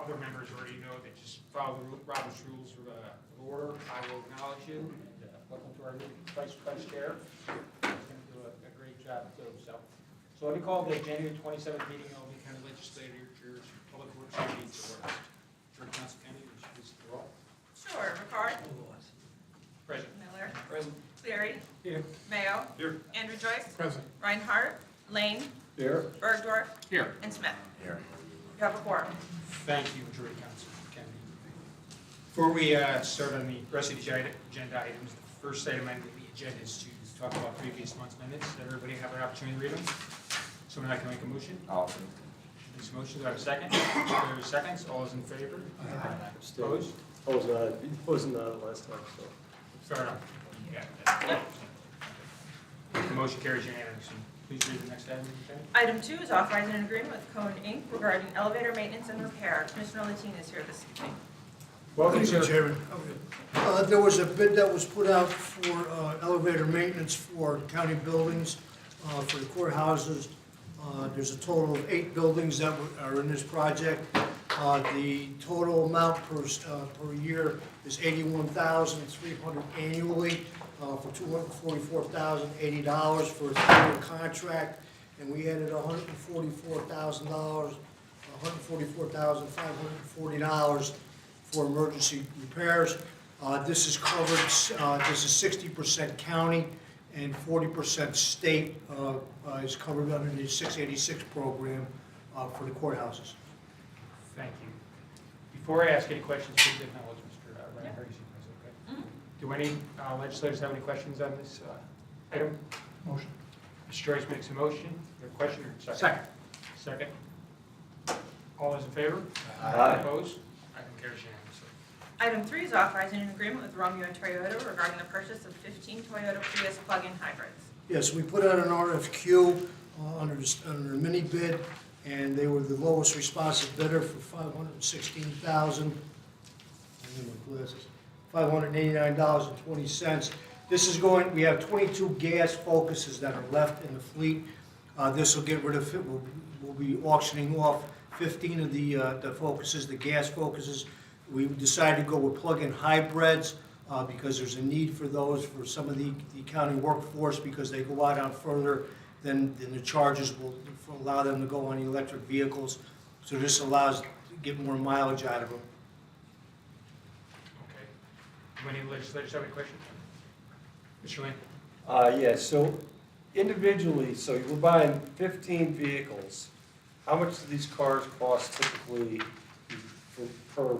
board members already know that just follow the Robert's Rules of Order. I will acknowledge you. And, welcome to our new vice chair. He's going to do a great job too. So let me call the January 27th meeting of the County Legislature's Public Works Committee to order. George Council Kennedy, would you please the roll? Sure. Ricard. Present. Miller. Present. Cleary. Here. Mayo. Here. Andrew Joyce. Present. Reinhardt. Lane. Here. Bergdorf. Here. And Smith. Here. You have a quorum. Thank you, Majority Council Kennedy. Before we start on the rest of the agenda items, the first item on the agenda is to talk about previous month's minutes. Does everybody have an opportunity to read them? Someone like to make a motion? I'll This motion, do I have a second? There are seconds. All those in favor? Opposed? Wasn't on it last time, so. Fair enough. Yeah. The motion carries unanimously. Please read the next item. Okay? Item 2 is authorizing an agreement with Cone Inc. regarding elevator maintenance and repair. Commissioner Latina is here this evening. Welcome, Thank you, sir. Chairman. There was a bid that was put out for elevator maintenance for county buildings, for the courthouses. There's a total of 8 buildings that are in this project. The total amount per year is $81,300 annually for $244,080 for a 3-year contract, and we added $144,540 for emergency repairs. This is covered. This is 60% county and 40% state is covered under the 686 program for the courthouses. Thank you. Before I ask any questions, please acknowledge Mr. Reinhardt. Is okay? Do any legislators have any questions on this item? Motion. Mr. Joyce makes a motion. You have a question or second? Second. All those in favor? Aye. Opposed? Item carries unanimously. Item 3 is authorizing an agreement with Romeo Toyota regarding the purchase of 15 Toyota Prius plug-in hybrids. Yes, we put out an RFQ under a mini bid, and they were the lowest responsive bidder for $589.20. This is going. We have 22 gas Focuses that are left in the fleet. This will get rid of it. We'll be auctioning off 15 of the Focuses, the gas Focuses. We decided to go with plug-in hybrids because there's a need for those for some of the county workforce because they go out further than the charges will allow them to go on the electric vehicles. So this allows to get more mileage out of them. Okay. Do any legislators have any questions? Mr. Lane? Yeah, so individually, so you're buying 15 vehicles. How much do these cars cost typically per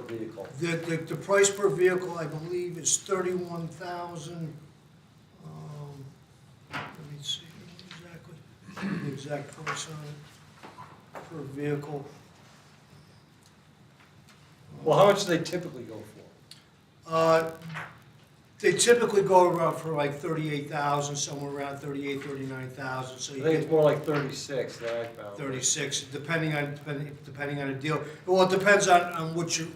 vehicle? The price per vehicle, I believe, is $31,000. Let me see exactly the exact price on it per vehicle. Well, how much do they typically go for? They typically go around for like 38,000, somewhere around 38, 39,000. So I you think get it's more like 36 that I found. 36, depending on the deal. Well, it depends on what your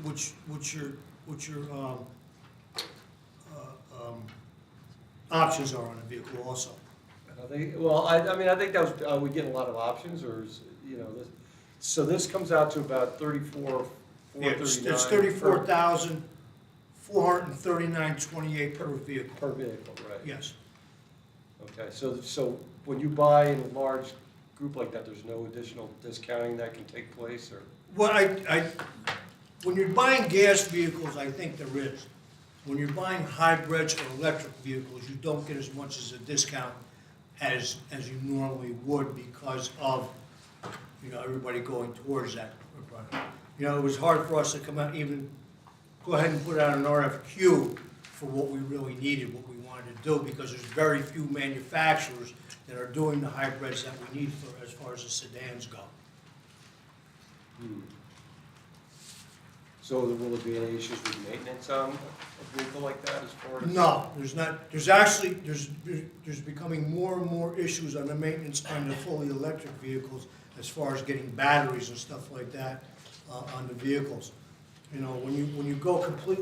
options are on the vehicle also. Well, I mean, I think that was, are we getting a lot of options, or is, you know, so this comes out to about 34,439. It's 34,439.28 per vehicle. Per vehicle, right? Yes. Okay, so when you buy in a large group like that, there's no additional discounting that can take place, or? Well, when you're buying gas vehicles, I think there is. When you're buying hybrids or electric vehicles, you don't get as much as a discount as you normally would because of, everybody going towards that product. It was hard for us to come out, even go ahead and put out an RFQ for what we really needed, what we wanted to do, because there's very few manufacturers that are doing the hybrids that we need for as far as the sedans go. So will there be any issues with maintenance on a vehicle like that as far as? No, there's not. There's becoming more and more issues on the maintenance on the fully electric vehicles as far as getting batteries and stuff like that on the vehicles. When you go complete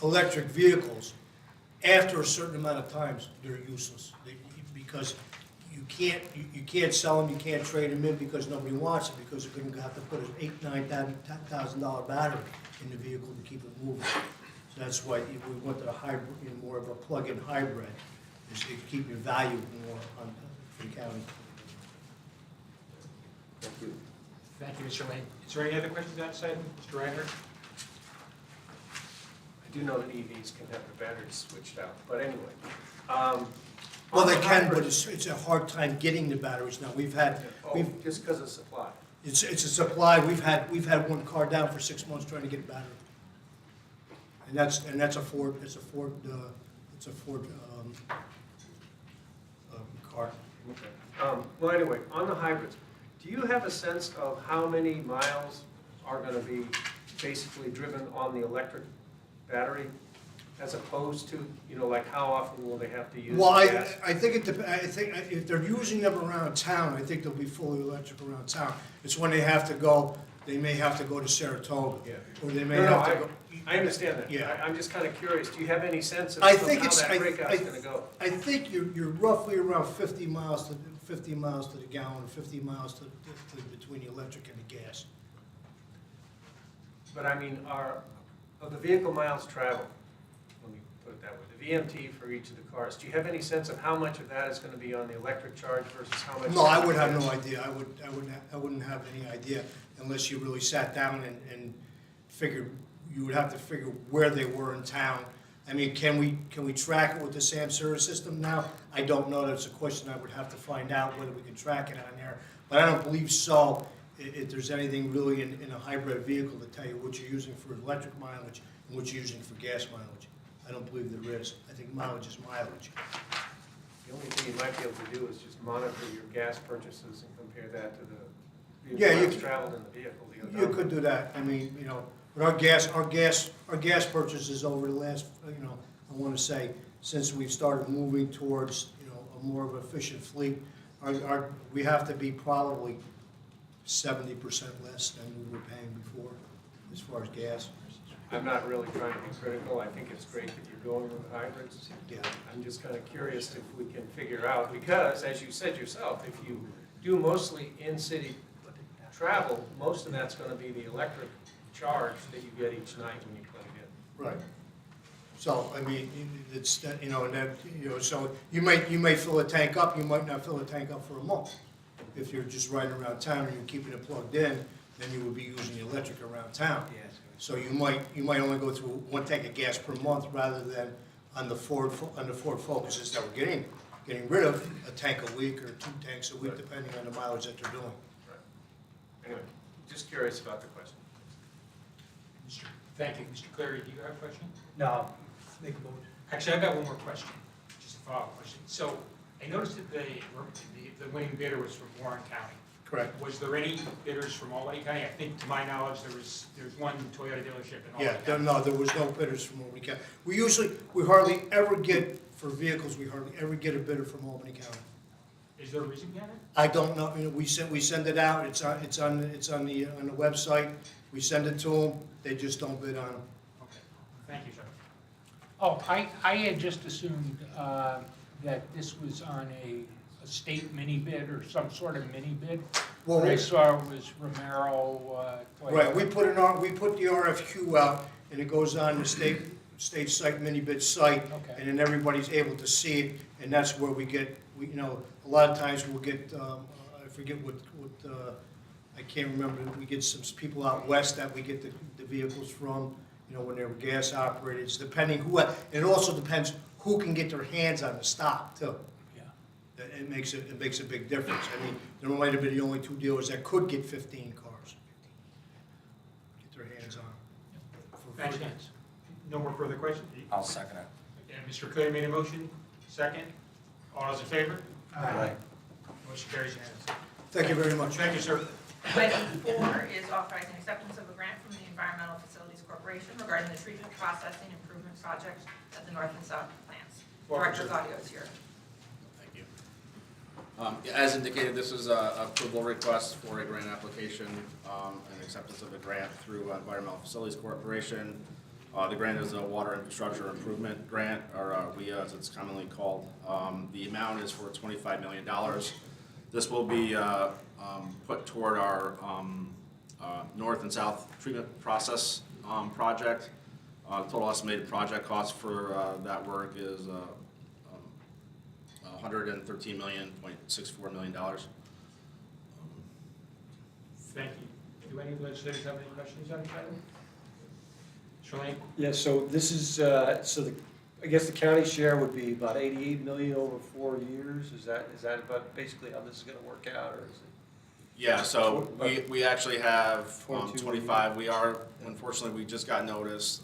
electric vehicles, after a certain amount of times, they're useless because you can't sell them, you can't trade them in because nobody wants it, because they're gonna have to put an $8,000-9,000 battery in the vehicle to keep it moving. So that's why we went to a hybrid, more of a plug-in hybrid, is to keep your value more on, for the county. Thank you. Thank you, Mr. Lane. Is there any other questions on this item? Mr. Reiner? I do know that EVs can have the batteries switched out, but anyway. Well, on they the can, but hybrid- it's a hard time getting the batteries now. We've had, Oh, just because of supply. it's a supply, we've had one car down for 6 months trying to get a battery. And that's a Ford, car. Okay. Well, anyway, on the hybrids, do you have a sense of how many miles are going to be basically driven on the electric battery, as opposed to, like how often will they have to use Well, gas? I think if they're using them around town, I think they'll be fully electric around town. It's when they have to go, they may have to go to Saratoga. Yeah. Or they may No, have to go. I understand that. Yeah. I'm just kind of curious, do you have any sense of I how think it's, that breakout's going to go? I think you're roughly around 50 miles to the gallon, 50 miles to between the electric and the gas. But I mean, of the vehicle miles traveled, let me put it that way, the VMT for each of the cars, do you have any sense of how much of that is going to be on the electric charge versus how much? No, I would have no idea. I wouldn't have any idea unless you really sat down and figured, you would have to figure where they were in town. I mean, can we track it with the Samsara system now? I don't know. That's a question I would have to find out, whether we can track it on there. But I don't believe so, if there's anything really in a hybrid vehicle to tell you what you're using for electric mileage and what you're using for gas mileage. I don't believe there is. I think mileage is mileage. The only thing you might be able to do is just monitor your gas purchases and compare that to the Yeah, vehicle you miles could- traveled in the vehicle. You could do that. I mean, but our gas purchases over the last, I want to say, since we've started moving towards, a more of an efficient fleet, we have to be probably 70% less than we were paying before, as far as gas. I'm not really trying to be critical, I think it's great that you're going with hybrids. Yeah. I'm just kind of curious if we can figure out, because as you said yourself, if you do mostly in-city travel, most of that's going to be the electric charge that you get each night when you plug it in. Right. So, I mean, it's, and then, so you may fill a tank up, you might not fill a tank up for a month. If you're just riding around town and you're keeping it plugged in, then you would be using the electric around town. So you might only go through one tank of gas per month, rather than on the Ford Focuses that we're getting rid of, a tank a week or 2 tanks a week, depending on the mileage that they're doing. Anyway, just curious about the question. Thank you. Mr. Cleary, do you have a question? No, make a vote. Actually, I've got one more question, just a follow-up question. So I noticed that the winning bidder was from Warren County. Correct. Was there any bidders from Albany County? I think, to my knowledge, there's one Toyota dealership in Albany Yeah, County. no, there was no bidders from Albany County. We hardly ever get, for vehicles, we hardly ever get a bidder from Albany County. Is there a reason behind it? I don't know, we send it out, it's on the website, we send it to them, they just don't bid on them. Okay, thank you, sir. Oh, I had just assumed that this was on a state mini bid or some sort of mini bid. Well, What I saw was Romero. right, we put the RFQ out, and it goes on the state site, mini bid site, Okay. and then everybody's able to see it, and that's where we get, a lot of times we'll get, I forget what, I can't remember, we get some people out west that we get the vehicles from, when they were gas operated, it's depending who, and it also depends who can get their hands on the stock too. Yeah. It makes a big difference. I mean, there might have been the only 2 dealers that could get 15 cars. Get their hands on. Thanks, Ken. No more further questions? I'll second it. And Mr. Cleary made a motion, second. All those in favor? Aye. Motion carries unanimously. Thank you very much. Thank you, sir. Item 4 is authorizing acceptance of a grant from the Environmental Facilities Corporation regarding the treatment processing improvement project at the north and south plants. Director Gaudio is here. Thank you. As indicated, this is an approval request for a grant application and acceptance of a grant through Environmental Facilities Corporation. The grant is a Water Infrastructure Improvement Grant, or WIA as it's commonly called. The amount is for $25 million. This will be put toward our north and south treatment process project. Total estimated project cost for that work is $113.64 million. Thank you. Do any legislators have any questions on this item? Charlene? Yeah, so this is, I guess the county share would be about 88 million over 4 years? Is that about basically how this is gonna work out, or is it? Yeah, so we actually have 22 25. Unfortunately, we just got notice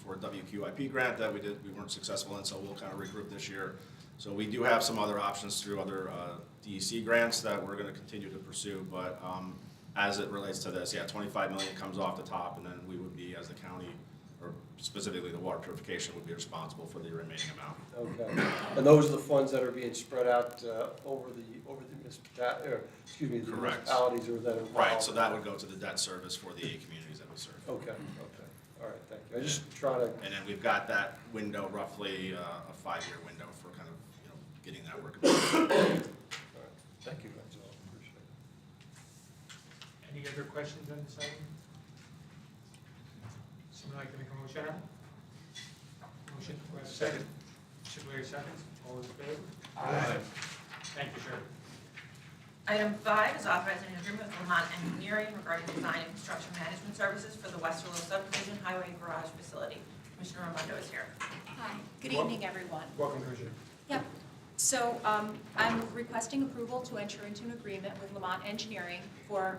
for a WQIP grant that we weren't successful in, so we'll kind of regroup this year. So we do have some other options through other DEC grants that we're gonna continue to pursue, but as it relates to this, yeah, 25 million comes off the top, and then we would be, as the county, or specifically the water purification, would be responsible for the remaining amount. Okay, and those are the funds that are being spread out over the Correct. municipalities or that are involved? Right, so that would go to the debt service for the 8 communities that we serve. Okay, all right, thank you. I just trying to, And then we've got that window, roughly a 5-year window for kind of, getting that work. all right, thank you, that's all, appreciate it. Any other questions on this item? Someone like to make a motion on it? Motion, do I have a second? Chevalier seconds, all those in favor? Aye. Thank you, sir. Item 5 is authorizing an agreement with Lamont Engineering regarding design and construction management services for the Westerlo subdivision highway garage facility. Commissioner Raimondo is here. Hi, good evening, everyone. Welcome, Commissioner. Yep, so I'm requesting approval to enter into an agreement with Lamont Engineering for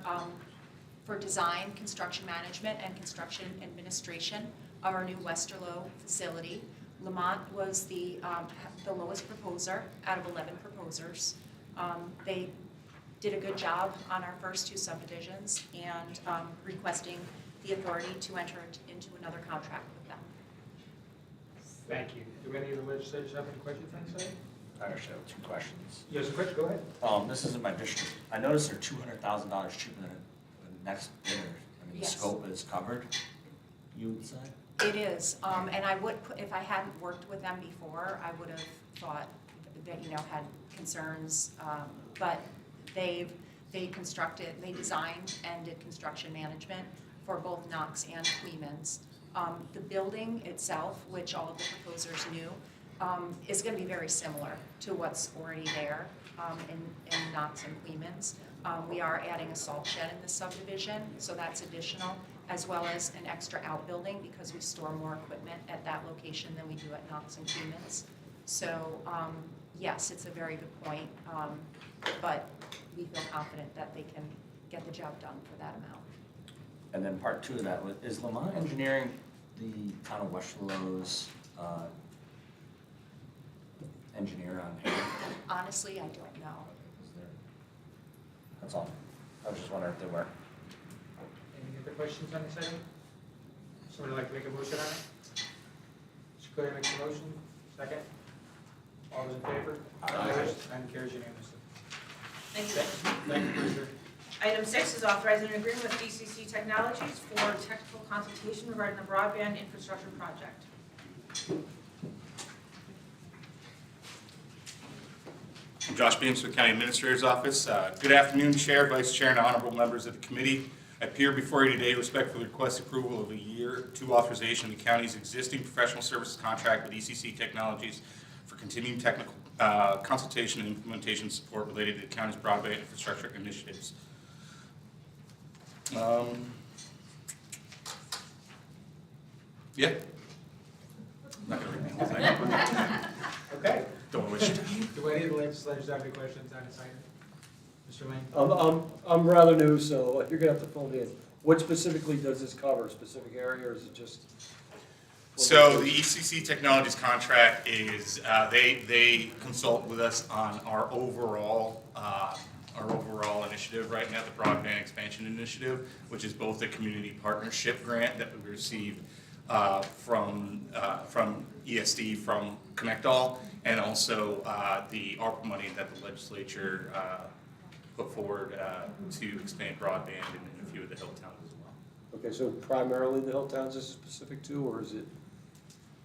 design, construction management, and construction administration of our new Westerlo facility. Lamont was the lowest proposer out of 11 proposers. They did a good job on our first 2 subdivisions and requesting the authority to enter into another contract with them. Thank you. Do any of the legislators have any questions on this item? I actually have 2 questions. Yes, a question, go ahead. This isn't my district. I noticed they're $200,000 cheaper than the next bidder. I mean, the Yes. scope is covered, you would say? It is, and I would, if I hadn't worked with them before, I would have thought that, had concerns, but they designed and did construction management for both Knox and Queens. The building itself, which all of the proposers knew, is gonna be very similar to what's already there, in Knox and Queens. We are adding a salt shed in the subdivision, so that's additional, as well as an extra outbuilding because we store more equipment at that location than we do at Knox and Queens. So, yes, it's a very good point, but we feel confident that they can get the job done for that amount. And then part 2 of that, is Lamont Engineering the town of Westerlo's engineer on hand? Honestly, I don't know. Is there- That's all. I was just wondering if they were. Any other questions on this item? Someone like to make a motion on it? Mr. Clay makes a motion, second. All those in favor? Aye. Item carries unanimously. Thank you. Thank you, Commissioner. Item 6 is authorizing an agreement with DCC Technologies for technical consultation regarding the broadband infrastructure project. I'm Josh Beams with the County Administrator's Office. Good afternoon, Chair, Vice Chair, and honorable members of the committee. I appear before you today to respectfully request approval of a year 2 authorization of the county's existing professional services contract with ECC Technologies for continuing technical consultation and implementation support related to the county's broadband infrastructure initiatives. Yeah. I'm not gonna read the whole thing. Okay. Don't wish to. Do any of the legislators have any questions on this item? Mr. Lane? I'm rather new, so you're gonna have to fill me in. What specifically does this cover, a specific area, or is it just? So the ECC Technologies contract is, they consult with us on our overall initiative right now, the Broadband Expansion Initiative, which is both a community partnership grant that we received from ESD, from Connect All, and also the ARPA money that the legislature put forward to expand broadband in a few of the hill towns as well. Okay, so primarily the Hilltowns is specific to, or is it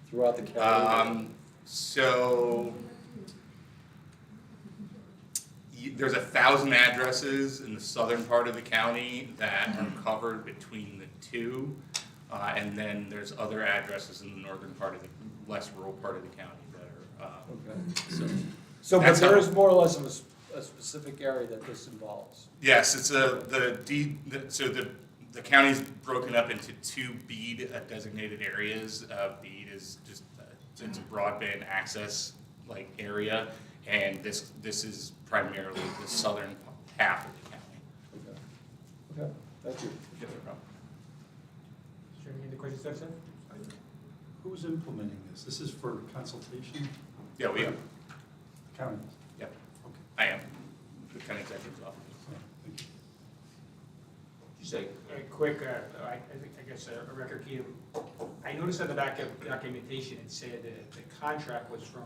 throughout the county? So there's 1,000 addresses in the southern part of the county that are covered between the two. And then there's other addresses in the northern part of the, less rural part of the county that are, Okay. So, but That's there how- is more or less of a specific area that this involves. yes, it's so the county's broken up into 2 BEAD designated areas. BEAD is just, it's a broadband access like area, and this is primarily the southern half of the county. Okay. Okay, thank you. Yeah, no problem. Is there any other questions, Doug? Who's implementing this? This is for consultation? Yeah, we, County? yeah, Okay. I am, the county executive's office. Thank you. Just a quick, I guess a record key. I noticed on the back of documentation, it said that the contract was from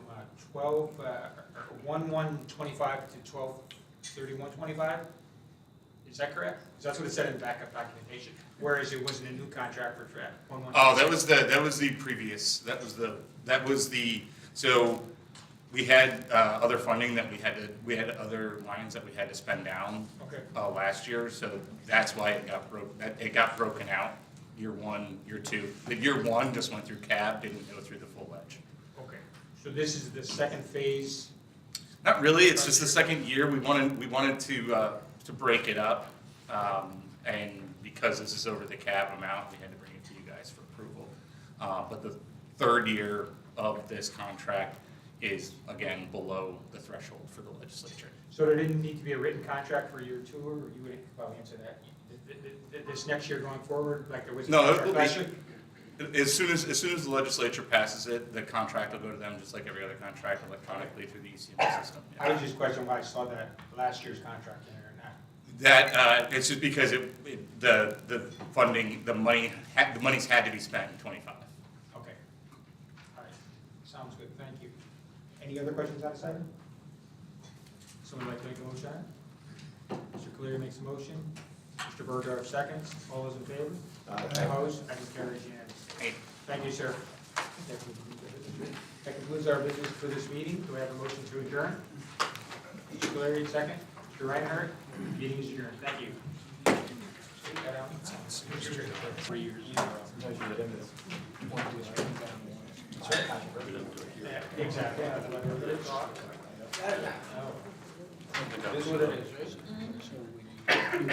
1/1/25 to 12/31/25. Is that correct? 'Cause that's what it said in the backup documentation, whereas it wasn't a new contract for 1/1. Oh, that was the previous, so we had other funding that we had other lines that we had to spend down Okay, last year, so that's why it got broken out, year 1, year 2. The year 1 just went through CAB, didn't go through the full ledge. okay. So this is the second phase. Not really, it's just the second year, we wanted to break it up, and because this is over the CAB amount, we had to bring it to you guys for approval. But the third year of this contract is, again, below the threshold for the legislature. So there didn't need to be a written contract for year 2, or you would probably answer that? This next year going forward, like there was a No, it contract will last year? be, as soon as the legislature passes it, the contract will go to them, just like every other contract, electronically through the ECM system. I was just questioning why I saw that last year's contract in there and not. That, it's just because the funding, the money's had to be spent in '25. Okay. All right. Sounds good. Thank you. Any other questions on this item? Someone like to make a motion on it? Mr. Cleary makes a motion. Mr. Bergdorf seconds. All those in favor? Opposed? Item carries unanimously. Thank you, sir. That concludes our business for this meeting. Do we have a motion to adjourn? Mr. Cleary, second. Mr. Reinhardt, meeting is adjourned. Thank you. 3 years. Yeah, exactly. This is what it is. So we